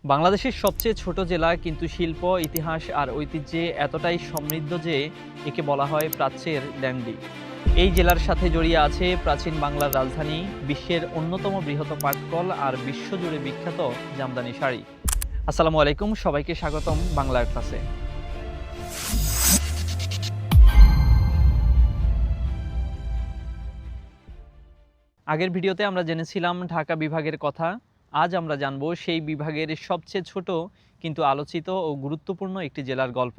বাংলাদেশের সবচেয়ে ছোট জেলা, কিন্তু শিল্প, ইতিহাস আর ঐতিহ্যে এতটাই সমৃদ্ধ যে একে বলা হয় প্রাচ্যের ড্যান্ডি। এই জেলার সাথে জড়িয়ে আছে প্রাচীন বাংলার রাজধানী, বিশ্বের অন্যতম বৃহৎ পাটকল আর বিশ্বজুড়ে বিখ্যাত জামদানি শাড়ি। আসসালামু আলাইকুম, সবাইকে স্বাগতম বাংলার ক্লাসে। আগের ভিডিওতে আমরা জেনেছিলাম ঢাকা বিভাগের কথা। আজ আমরা জানব সেই বিভাগের সবচেয়ে ছোট কিন্তু আলোচিত ও গুরুত্বপূর্ণ একটি জেলার গল্প।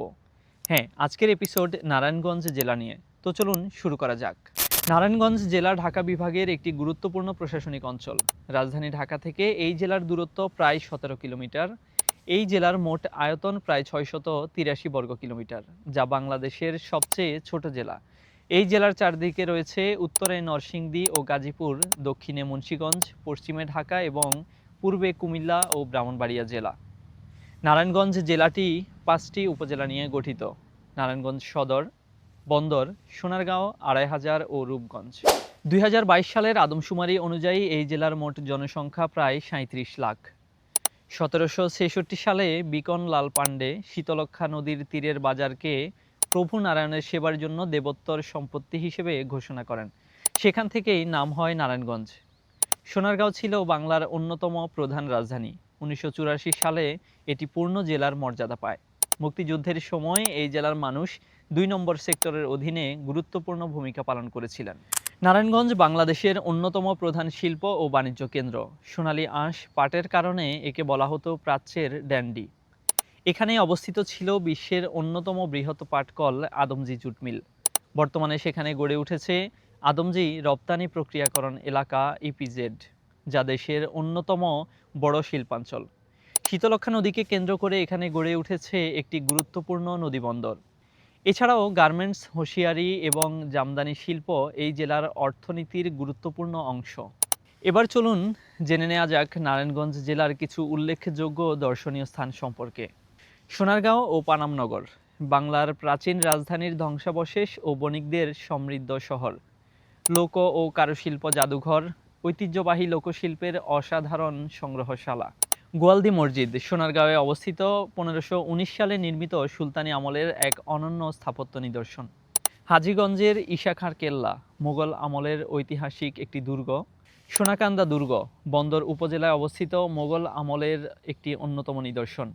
হ্যাঁ, আজকের এপিসোড নারায়ণগঞ্জ জেলা নিয়ে। তো চলুন শুরু করা যাক। নারায়ণগঞ্জ জেলা ঢাকা বিভাগের একটি গুরুত্বপূর্ণ প্রশাসনিক অঞ্চল। রাজধানী ঢাকা থেকে এই জেলার দূরত্ব প্রায় 17 কিলোমিটার। এই জেলার মোট আয়তন প্রায় 683 বর্গ কিলোমিটার, যা বাংলাদেশের সবচেয়ে ছোট জেলা। এই জেলার চারদিকে রয়েছে উত্তরে নরসিংদী ও গাজীপুর, দক্ষিণে মুন্সিগঞ্জ, পশ্চিমে ঢাকা এবং পূর্বে কুমিল্লা ও ব্রাহ্মণবাড়িয়া জেলা। নারায়ণগঞ্জ জেলাটি 5টি উপজেলা নিয়ে গঠিত: নারায়ণগঞ্জ সদর, বন্দর, সোনারগাঁও, আড়াইহাজার ও রূপগঞ্জ। 2022 সালের আদমশুমারি অনুযায়ী এই জেলার মোট জনসংখ্যা প্রায় 37 লাখ। 1766 সালে বিকন লাল পাণ্ডে শীতলক্ষ্যা নদীর তীরের বাজারকে প্রভু নারায়ণের সেবার জন্য দেবোত্তর সম্পত্তি হিসেবে ঘোষণা করেন। সেখান থেকেই নাম হয় নারায়ণগঞ্জ। সোনারগাঁও ছিল বাংলার অন্যতম প্রধান রাজধানী। 1984 সালে এটি পূর্ণ জেলার মর্যাদা পায়। মুক্তিযুদ্ধের সময় এই জেলার মানুষ 2 নম্বর সেক্টরের অধীনে গুরুত্বপূর্ণ ভূমিকা পালন করেছিলেন। নারায়ণগঞ্জ বাংলাদেশের অন্যতম প্রধান শিল্প ও বাণিজ্য কেন্দ্র। সোনালী আঁশ পাটের কারণে একে বলা হতো প্রাচ্যের ড্যান্ডি। এখানেই অবস্থিত ছিল বিশ্বের অন্যতম বৃহৎ পাটকল আদমজী জুট মিল। বর্তমানে সেখানে গড়ে উঠেছে আদমজী রপ্তানি প্রক্রিয়াকরণ এলাকা ইপিজেড, যা দেশের অন্যতম বড় শিল্পাঞ্চল। শীতলক্ষ্যা নদীকে কেন্দ্র করে এখানে গড়ে উঠেছে একটি গুরুত্বপূর্ণ নদীবন্দর। এছাড়াও গার্মেন্টস, হোসিয়ারি এবং জামদানি শিল্প এই জেলার অর্থনীতির গুরুত্বপূর্ণ অংশ। এবার চলুন জেনে নেওয়া যাক নারায়ণগঞ্জ জেলার কিছু উল্লেখযোগ্য দর্শনীয় স্থান সম্পর্কে। সোনারগাঁও ও পানামনগর, বাংলার প্রাচীন রাজধানীর ধ্বংসাবশেষ ও বণিকদের সমৃদ্ধ শহর। লোক ও কারুশিল্প জাদুঘর, ঐতিহ্যবাহী লোকশিল্পের অসাধারণ সংগ্রহশালা। গোয়ালদি মসজিদ, সোনারগাঁওয়ে অবস্থিত, 1519 সালে নির্মিত সুলতানি আমলের এক অনন্য স্থাপত্য নিদর্শন। হাজীগঞ্জের ঈশাখার কেল্লা, মোগল আমলের ঐতিহাসিক একটি দুর্গ। সোনাকান্দা দুর্গ, বন্দর উপজেলায় অবস্থিত, মোগল আমলের একটি অন্যতম নিদর্শন।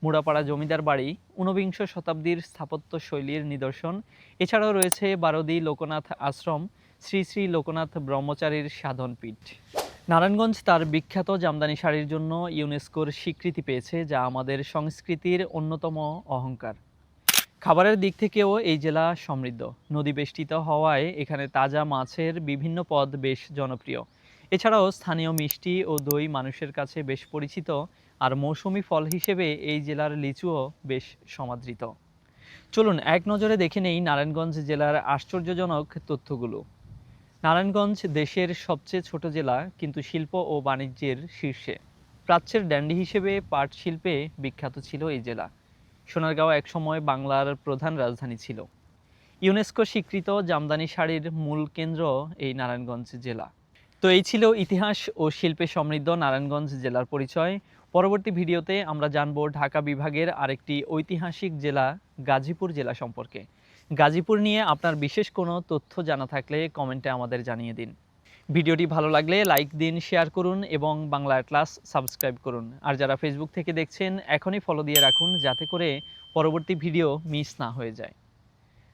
মুড়াপাড়া জমিদার বাড়ি, 19বিংশ শতাব্দীর স্থাপত্য শৈলীর নিদর্শন। এছাড়াও রয়েছে বারোদি লোকনাথ আশ্রম, শ্রী শ্রী লোকনাথ ব্রহ্মচারীর সাধনপীঠ। নারায়ণগঞ্জ তার বিখ্যাত জামদানি শাড়ির জন্য ইউনেস্কোর স্বীকৃতি পেয়েছে, যা আমাদের সংস্কৃতির অন্যতম অহংকার। খাবারের দিক থেকেও এই জেলা সমৃদ্ধ। নদী বেষ্টিত হওয়ায় এখানে তাজা মাছের বিভিন্ন পদ বেশ জনপ্রিয়। এছাড়াও স্থানীয় মিষ্টি ও দই মানুষের কাছে বেশ পরিচিত। আর মৌসুমি ফল হিসেবে এই জেলার লিচুও বেশ সমাদৃত। চলুন এক নজরে দেখে নেই নারায়ণগঞ্জ জেলার আশ্চর্যজনক তথ্যগুলো। নারায়ণগঞ্জ দেশের সবচেয়ে ছোট জেলা, কিন্তু শিল্প ও বাণিজ্যের শীর্ষে। প্রাচ্যের ড্যান্ডি হিসেবে পাট শিল্পে বিখ্যাত ছিল এই জেলা। সোনারগাঁও একসময় বাংলার প্রধান রাজধানী ছিল। ইউনেস্কো স্বীকৃত জামদানি শাড়ির মূল কেন্দ্র এই নারায়ণগঞ্জ জেলা। তো এই ছিল ইতিহাস ও শিল্পে সমৃদ্ধ নারায়ণগঞ্জ জেলার পরিচয়। পরবর্তী ভিডিওতে আমরা জানব ঢাকা বিভাগের আরেকটি ঐতিহাসিক জেলা গাজীপুর জেলা সম্পর্কে। গাজীপুর নিয়ে আপনার বিশেষ কোনো তথ্য জানা থাকলে কমেন্টে আমাদের জানিয়ে দিন। ভিডিওটি ভালো লাগলে লাইক দিন, শেয়ার করুন এবং বাংলা ক্লাস সাবস্ক্রাইব করুন। আর যারা ফেসবুক থেকে দেখছেন এখনই ফলো দিয়ে রাখুন, যাতে করে পরবর্তী ভিডিও মিস না হয়ে যায়।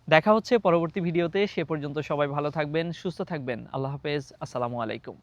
দেখা হচ্ছে পরবর্তী ভিডিওতে। সে পর্যন্ত সবাই ভালো থাকবেন, সুস্থ থাকবেন। আল্লাহ হাফেজ, আসসালামু আলাইকুম।